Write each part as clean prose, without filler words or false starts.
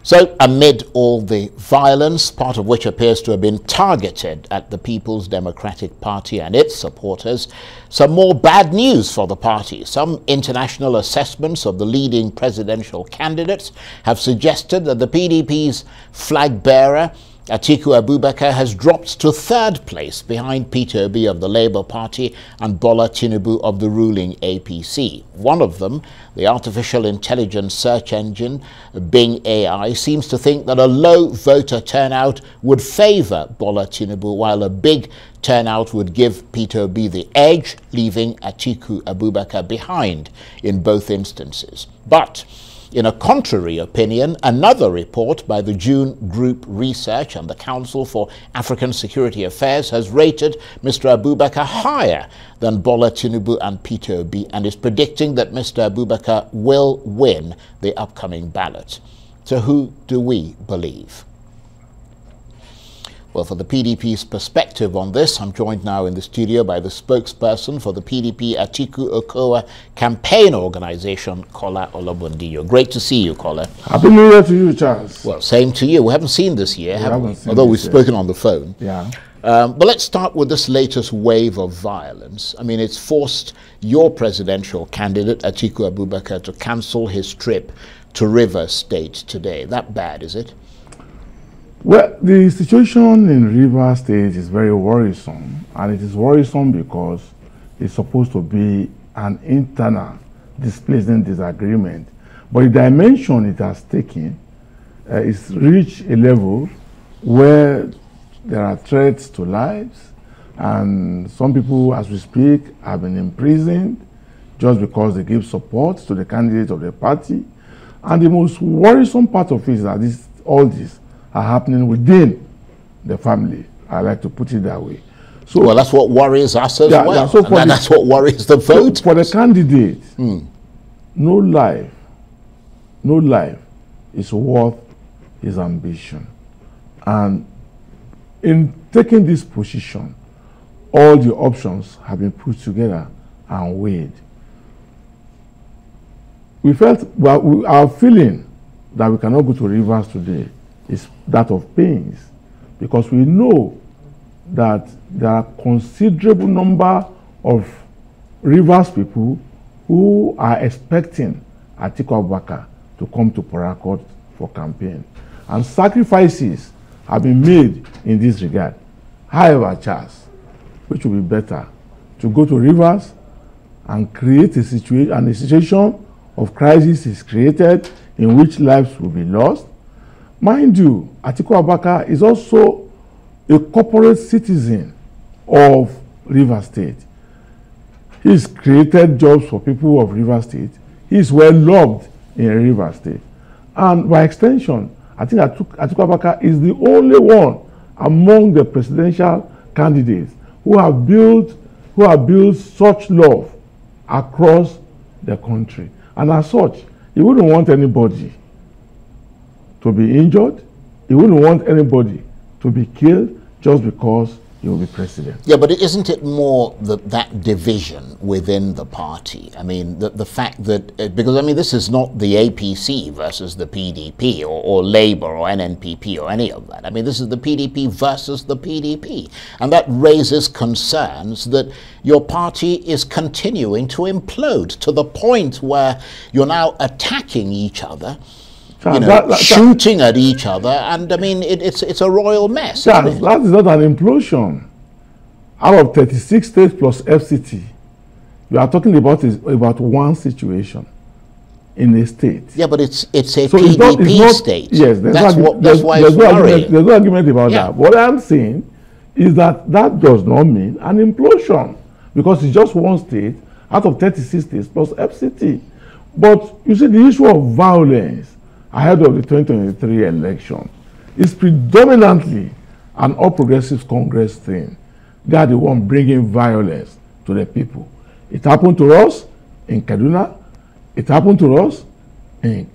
So, amid all the violence, part of which appears to have been targeted at the People's Democratic Party and its supporters, some more bad news for the party. Some international assessments of the leading presidential candidates have suggested that the PDP's flag bearer, Atiku Abubakar, has dropped to third place behind Peter Obi of the Labour Party and Bola Tinubu of the ruling APC. One of them, the artificial intelligence search engine Bing AI, seems to think that a low voter turnout would favour Bola Tinubu, while a big turnout would give Peter Obi the edge, leaving Atiku Abubakar behind in both instances. But in a contrary opinion, another report by the June Group Research and the Council for African Security Affairs has rated Mr. Abubakar higher than Bola Tinubu and Peter Obi, and is predicting that Mr. Abubakar will win the upcoming ballot. So who do we believe? Well, for the PDP's perspective on this, I'm joined now in the studio by the spokesperson for the PDP Atiku Okowa campaign organization, Kola Ologbodiyan. Great to see you, Kola. Happy New Year to you, Charles. Well, same to you. We haven't seen this year, have we? Although we've spoken on the phone. Yeah. But let's start with this latest wave of violence. I mean, it's forced your presidential candidate, Atiku Abubakar, to cancel his trip to Rivers State today. That bad, is it? Well, the situation in Rivers State is very worrisome, and it is worrisome because it's supposed to be an internal displacement disagreement. But the dimension it has taken is reached a level where there are threats to lives, and some people, as we speak, have been imprisoned just because they give support to the candidate of the party. And the most worrisome part of it is that all this are happening within the family. I like to put it that way. So, well, that's what worries us as well. Yeah, so and that's what worries the vote. So for the candidate, no life is worth his ambition. And in taking this position, all the options have been put together and weighed. We felt, well, our feeling that we cannot go to Rivers today is that of pains, because we know that there are considerable number of Rivers people who are expecting Atiku Abubakar to come to Port Harcourt for campaign, and sacrifices have been made in this regard. However, Charles, which will be better to go to Rivers and create a situation, and a situation of crisis is created in which lives will be lost. Mind you, Atiku Abubakar is also a corporate citizen of Rivers State. He's created jobs for people of Rivers State. He's well loved in Rivers State. And by extension, I think Atiku Abubakar is the only one among the presidential candidates who have built such love across the country. And as such, he wouldn't want anybody to be injured. He wouldn't want anybody to be killed just because he will be president. Yeah, but isn't it more that division within the party? I mean, the fact that, because I mean, this is not the APC versus the PDP or Labour or NNPP or any of that. I mean, this is the PDP versus the PDP. And that raises concerns that your party is continuing to implode to the point where you're now attacking each other, you know, shooting at each other, and I mean, it's a royal mess. That is not an implosion. Out of 36 states plus FCT, you are talking about one situation in a state. Yeah, but it's a PDP state. Yes, that's why it's worrying. There's no argument about that. What I'm saying is that does not mean an implosion, because it's just one state out of 36 states plus FCT. But you see, the issue of violence ahead of the 2023 election is predominantly an All Progressives Congress thing. They are the one bringing violence to the people. It happened to us in Kaduna. It happened to us in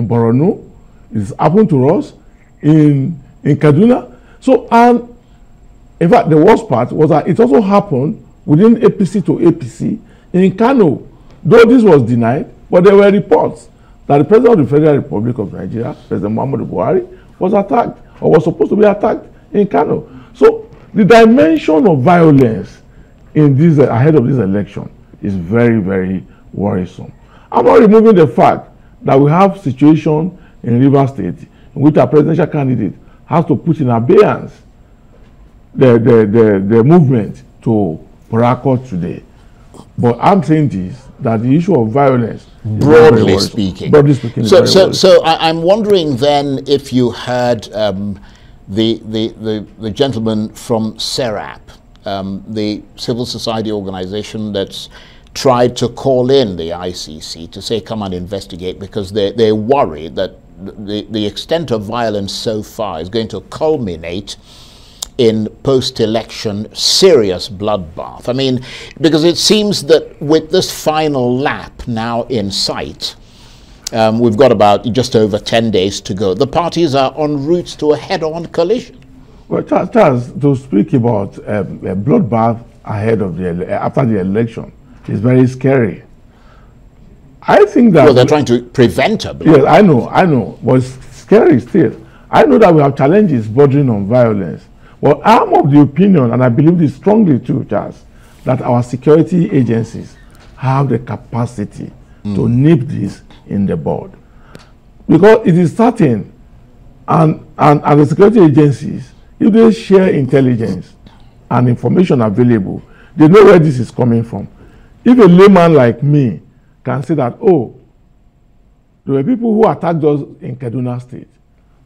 Borno. It's happened to us in Kaduna. So, and in fact, the worst part was that it also happened within APC to APC in Kano. Though this was denied, but there were reports that the President of the Federal Republic of Nigeria, President Muhammadu Buhari, was attacked or was supposed to be attacked in Kano. So the dimension of violence in this ahead of this election is very, very worrisome. I'm not removing the fact that we have situation in Rivers State in which our presidential candidate has to put in abeyance the movement to Port today. But I'm saying this, that the issue of violence, broadly speaking, so I'm wondering then if you had the gentleman from SERAP, the civil society organization that's tried to call in the ICC to say come and investigate, because they're worried that the extent of violence so far is going to culminate in post-election serious bloodbath. I mean, because it seems that with this final lap now in sight, we've got about just over 10 days to go. The parties are en route to a head-on collision. Well, Charles, to speak about a bloodbath ahead of after the election is very scary. I think that... Well, they're trying to prevent a bloodbath. Yes, I know, but it's scary still. I know that we have challenges bordering on violence. Well, I'm of the opinion, and I believe this strongly too, Charles, that our security agencies have the capacity to nip this in the bud. Because it is certain, and the security agencies, if they share intelligence and information available, they know where this is coming from. If a layman like me can say that, oh, there were people who attacked us in Kaduna State,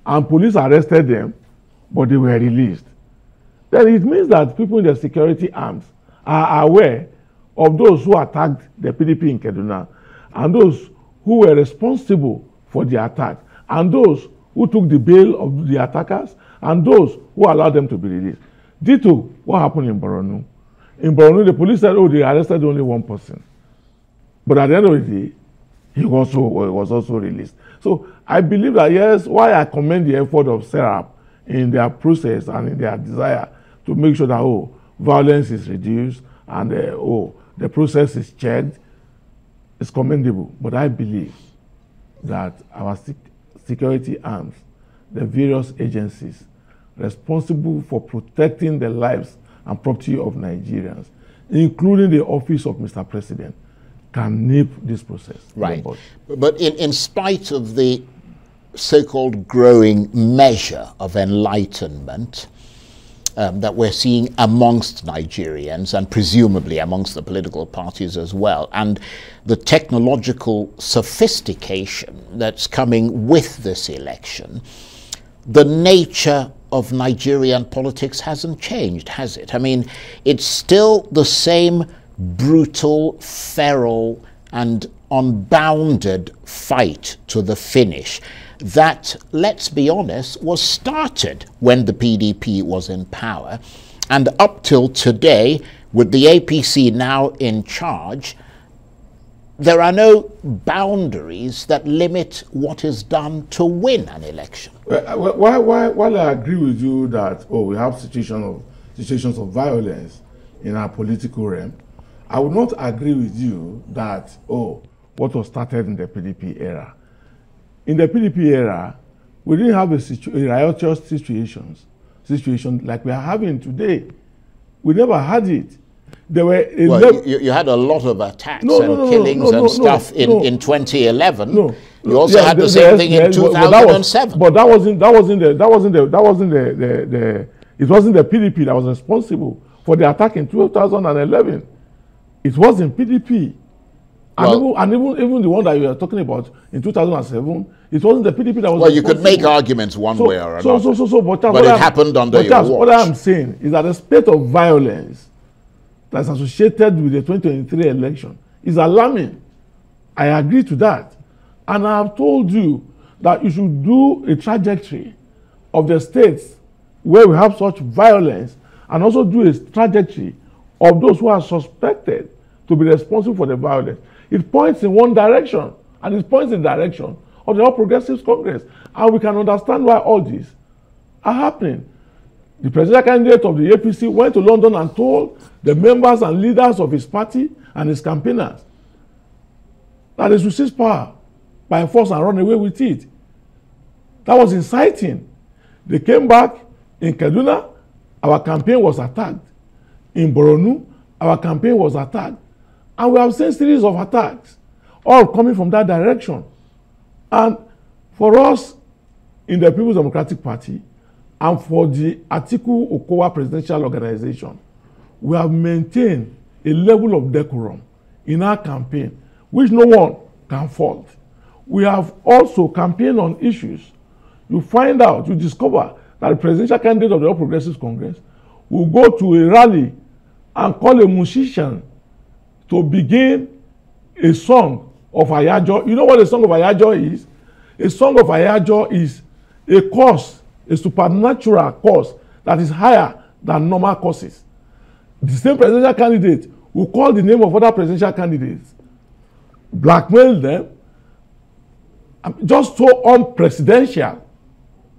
and police arrested them, but they were released, then it means that people in the security arms are aware of those who attacked the PDP in Kaduna, and those who were responsible for the attack, and those who took the bail of the attackers, and those who allowed them to be released. Ditto, what happened in Borno? In Borno, the police said, oh, they arrested only one person. But at the end of the day, he was also released. So I believe that, yes, why I commend the effort of SERAP in their process and in their desire to make sure that, oh, violence is reduced and, the process is checked, is commendable. But I believe that our security arms, the various agencies responsible for protecting the lives and property of Nigerians, including the office of Mr. President, can nip this process. Right. But in spite of the so-called growing measure of enlightenment that we're seeing amongst Nigerians and presumably amongst the political parties as well, and the technological sophistication that's coming with this election, the nature of Nigerian politics hasn't changed, has it? I mean, it's still the same brutal, feral, and unbounded fight to the finish that, let's be honest, was started when the PDP was in power. And up till today, with the APC now in charge, there are no boundaries that limit what is done to win an election. While I agree with you that, we have situations of violence in our political realm, I would not agree with you that, what was started in the PDP era. In the PDP era, we didn't have a riotous situation like we are having today. We never had it. There were you had a lot of attacks and killings and stuff in 2011. You also had the same thing in 2007. But it wasn't the PDP that was responsible for the attack in 2011. It wasn't PDP. And even the one that you are talking about in 2007, it wasn't the PDP that was. Well, you could make arguments one way or another. But it happened under your watch. What I'm saying is that the spate of violence that's associated with the 2023 election is alarming. I agree to that. And I have told you that you should do a trajectory of the states where we have such violence, and also do a trajectory of those who are suspected to be responsible for the violence. It points in one direction, and it points in the direction of the All Progressives Congress. And we can understand why all these are happening. The presidential candidate of the APC went to London and told the members and leaders of his party and his campaigners that they should seize power. by force and run away with it. That was inciting. They came back in Kaduna, our campaign was attacked. In Borno, our campaign was attacked. And we have seen series of attacks, all coming from that direction. And for us in the People's Democratic Party and for the Atiku Okowa Presidential Organization, we have maintained a level of decorum in our campaign, which no one can fault. We have also campaigned on issues. You find out, you discover that the presidential candidate of the All Progressives Congress will go to a rally and call a musician to begin a song of Ayajo. You know what a song of Ayajo is? A song of Ayajo is a cause, a supernatural cause that is higher than normal causes. The same presidential candidate will call the name of other presidential candidates, blackmail them, just so unpresidential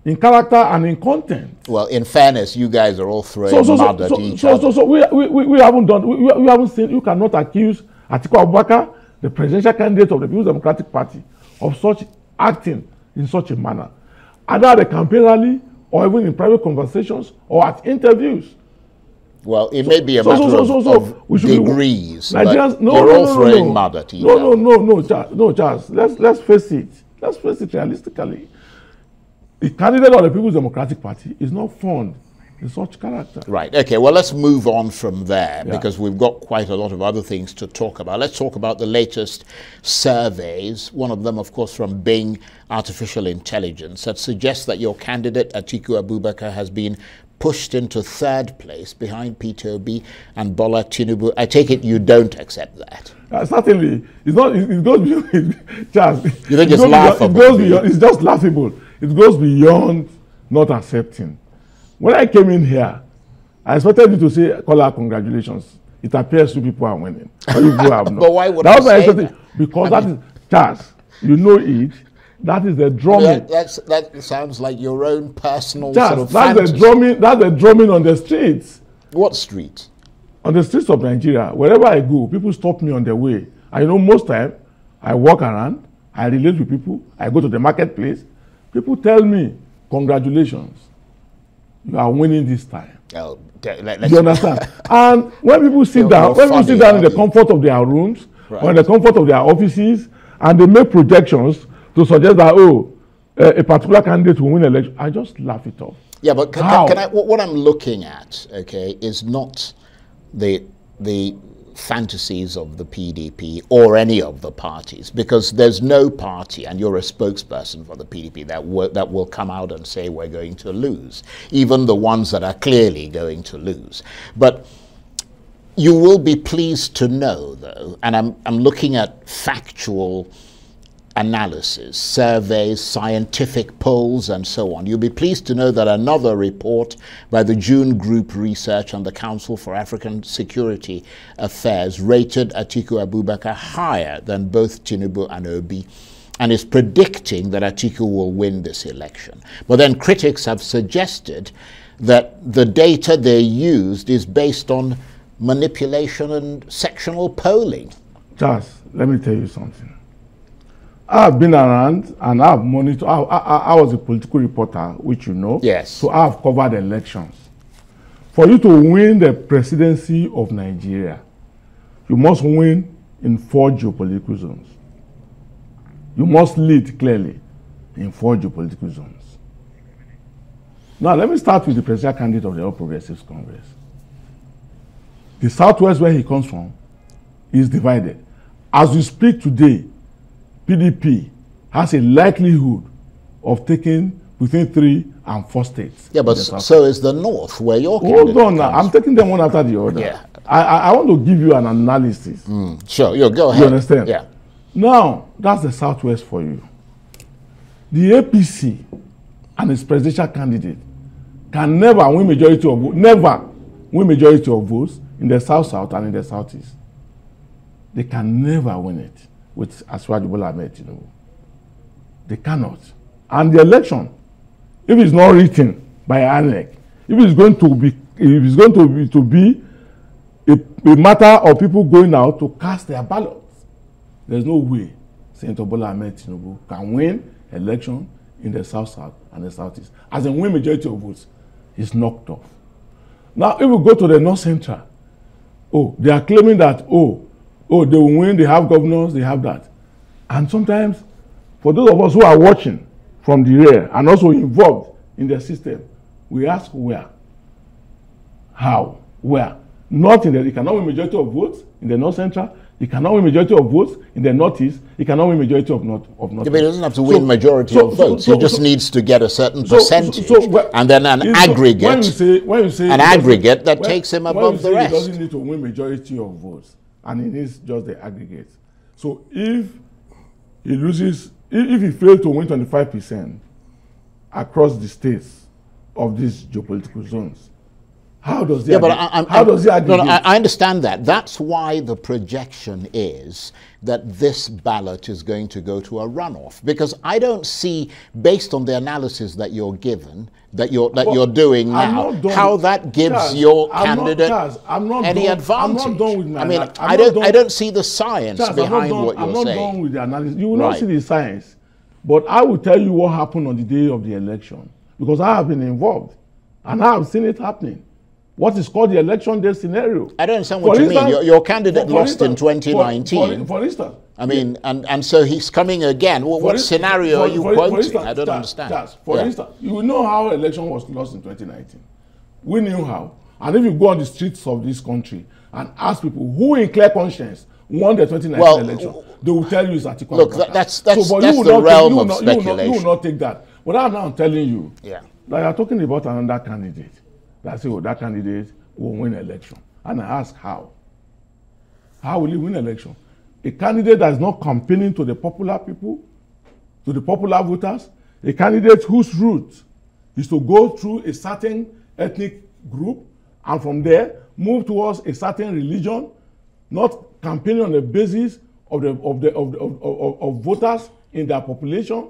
in character and in content. Well, in fairness, you guys are all throwing mud at each other. So we haven't done, we haven't seen, you cannot accuse Atiku Abubakar, the presidential candidate of the People's Democratic Party, of such acting in such a manner, either at a campaign rally or even in private conversations or at interviews. Well, it may be a matter of degrees, but you're all throwing mud at each other. No, Charles. Let's face it. Let's face it realistically. The candidate of the People's Democratic Party is not fond in such character. Right. Okay. Well, let's move on from there because we've got quite a lot of other things to talk about. Let's talk about the latest surveys. One of them, of course, from Bing Artificial Intelligence that suggests that your candidate, Atiku Abubakar, has been pushed into third place behind Peter Obi and Bola Tinubu. I take it you don't accept that. Certainly. It's not. It goes beyond. Charles, you think it's laughable? It goes beyond. It's just laughable. It goes beyond not accepting. When I came in here, I expected you to say, Kola, congratulations. It appears two people are winning. But you have not. But why would I say that? Because that is, Charles, you know it. That is the drumming. That sounds like your own personal Charles, sort of fantasy. That's the drumming on the streets. What streets? On the streets of Nigeria. Wherever I go, people stop me on their way. I know most time, I walk around, I relate with people, I go to the marketplace. People tell me, congratulations, you are winning this time. Oh, you understand? And when people sit down, in the comfort of their rooms, or in the comfort of their offices, and they make projections to suggest that, a particular candidate will win election, I just laugh it off. Yeah, but can I, what I'm looking at, okay, is not the fantasies of the PDP or any of the parties, because there's no party, and you're a spokesperson for the PDP, that will come out and say we're going to lose, even the ones that are clearly going to lose. But you will be pleased to know, though, and I'm looking at factual analysis, surveys, scientific polls, and so on. You'll be pleased to know that another report by the June Group Research and the Council for African Security Affairs rated Atiku Abubakar higher than both Tinubu and Obi, and is predicting that Atiku will win this election. But then critics have suggested that the data they used is based on manipulation and sectional polling. Charles, let me tell you something. I've been around and I've monitored. I was a political reporter, which you know. Yes. So I've covered elections. For you to win the presidency of Nigeria, you must win in 4 geopolitical zones. You must lead clearly in 4 geopolitical zones. Now, let me start with the presidential candidate of the All Progressives Congress. The Southwest, where he comes from, is divided. As we speak today, PDP has a likelihood of taking between 3 and 4 states. Yeah, but so is the North, where your candidate Hold on now. I'm taking them one after the other. Yeah. I want to give you an analysis. Sure, go ahead. You understand? Yeah. Now, that's the Southwest for you. The APC and its presidential candidate can never win majority of votes in the South and in the Southeast. They can never win it with Asiwaju Bola Ahmed Tinubu. They cannot. And the election, if it's not written by INEC, if it's going to be a matter of people going out to cast their ballots, there's no way Senator Bola Ahmed Tinubu can win election in the South-South and the Southeast. As a win majority of votes, is knocked off. Now, if we go to the North Central, they are claiming that, they will win, they have governors, they have that. And sometimes, for those of us who are watching from the rear and also involved in the system, we ask where? How? Where? Not in the, it cannot win majority of votes in the North Central, it cannot win majority of votes in the Northeast, it cannot win majority of North. Yeah, but it doesn't have to win majority of votes. It just needs to get a certain percentage, and then an aggregate, an aggregate that takes him above the rest. He doesn't need to win majority of votes, and he needs just the aggregate. So if he loses, if he fails to win 25% across the states of these geopolitical zones, how does he aggregate? No, I understand that. That's why the projection is that this ballot is going to go to a runoff, because I don't see, based on the analysis that you're given, that you're doing now, how that gives your candidate any advantage. I'm not done with my analysis. I don't see the science behind what you're saying. I'm not done with the analysis. You will not see the science, but I will tell you what happened on the day of the election, because I have been involved and I have seen it happening. What is called the election day scenario. I don't understand what you mean. Your candidate lost in 2019. For instance. I mean, and so he's coming again. Well, what scenario are you quoting? I don't understand. For instance, you know how election was lost in 2019. We knew how. And if you go on the streets of this country and ask people who in clear conscience won the 2019 election, they will tell you it's Atiku. Look, that's the realm of speculation. You will not take that. But I'm now telling you that you are talking about another candidate. That say, that candidate will win election. And I ask how? How will he win election? A candidate that is not campaigning to the popular people, to the popular voters, a candidate whose route is to go through a certain ethnic group and from there move towards a certain religion, not campaigning on the basis of voters in their population.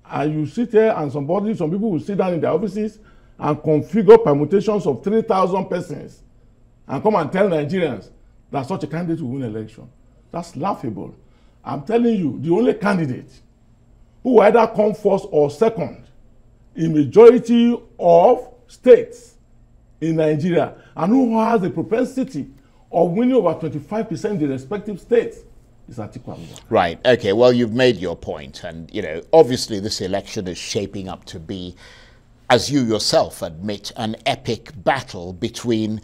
And you sit there and some people will sit down in their offices and configure permutations of 3,000 persons and come and tell Nigerians that such a candidate will win election. That's laughable. I'm telling you, the only candidate who either come first or second in majority of states in Nigeria and who has a propensity of winning over 25% in the respective states is Atiku Abubakar. Right. Okay. Well, you've made your point, and obviously this election is shaping up to be, as you yourself admit, an epic battle between,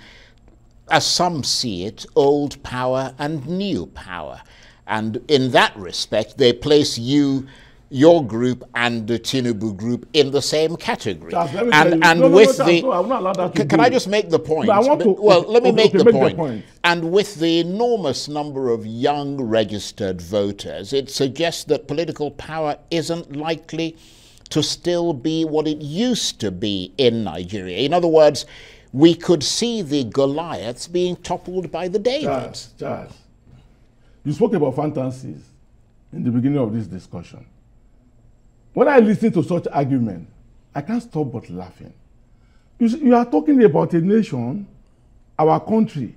as some see it, old power and new power. And in that respect, they place your group and the Tinubu group in the same category. Can I just make the point? Let me make the point. And with the enormous number of young registered voters, it suggests that political power isn't likely to still be what it used to be in Nigeria. In other words, we could see the Goliaths being toppled by the Davids. Charles, you spoke about fantasies in the beginning of this discussion. When I listen to such argument, I can't stop but laughing. You are talking about a nation, our country,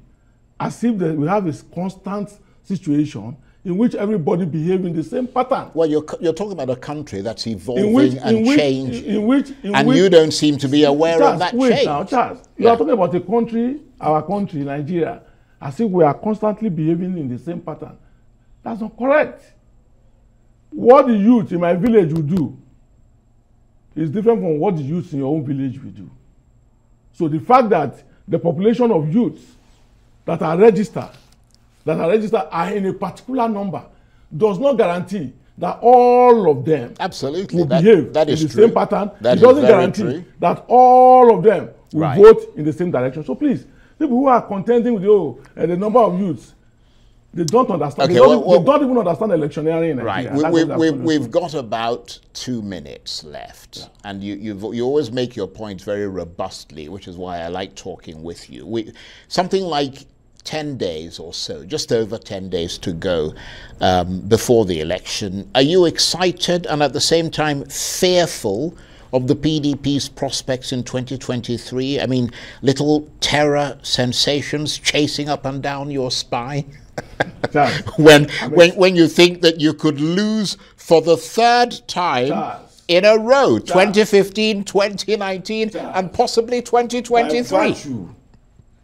as if we have a constant situation in which everybody behaves in the same pattern. Well, you're talking about a country that's evolving and changing, and you don't seem to be aware of that change. Now, Charles, you are talking about a country, our country, Nigeria, as if we are constantly behaving in the same pattern. That's not correct. What the youth in my village will do is different from what the youth in your own village will do. So the fact that the population of youths that are registered are in a particular number does not guarantee that all of them will behave in the same pattern. It doesn't guarantee that all of them will vote in the same direction. So please, people who are contending with the number of youths, they don't understand. Okay, they don't even understand electioneering in Nigeria. Right. We've got about 2 minutes left, and you always make your points very robustly, which is why I like talking with you. Something like 10 days or so, just over 10 days to go before the election. Are you excited and at the same time fearful of the PDP's prospects in 2023? I mean, little terror sensations chasing up and down your spine? when you think that you could lose for the third time in a row, 2015, 2019, and possibly 2023. By virtue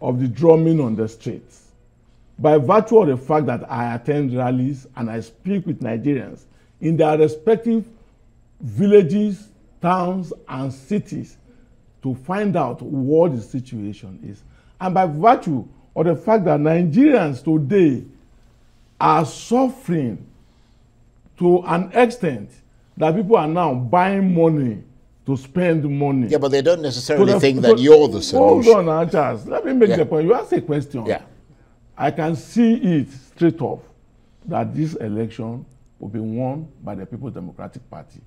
of the drumming on the streets, by virtue of the fact that I attend rallies and I speak with Nigerians in their respective villages, towns, and cities to find out what the situation is, and by virtue of the fact that Nigerians today are suffering to an extent that people are now buying money to spend money. Yeah, but they don't necessarily think that you're the solution. Hold on, Charles. Let me make the point. You ask a question. Yeah. I can see it straight off that this election will be won by the People's Democratic Party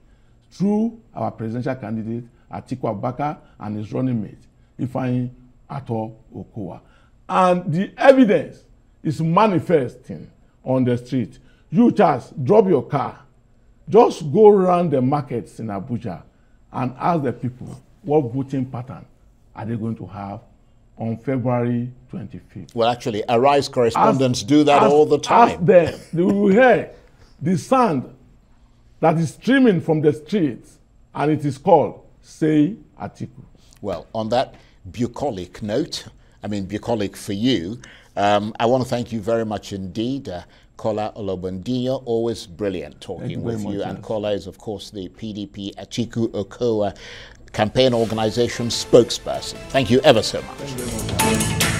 through our presidential candidate, Atiku Abubakar, and his running mate, Ifeanyi Ato Okowa. And the evidence is manifesting on the street. You, Charles, drop your car. Just go around the markets in Abuja and ask the people what voting pattern are they going to have on February 25th. Well, actually, Arise correspondents do that all the time. Ask them. They will hear the sound that is streaming from the streets, and it is called Say Atiku. Well, on that bucolic note, I mean bucolic for you, I want to thank you very much indeed. Kola Ologbodiyan, always brilliant talking with you. And Kola is, of course, the PDP Atiku Okowa campaign organization spokesperson. Thank you ever so much.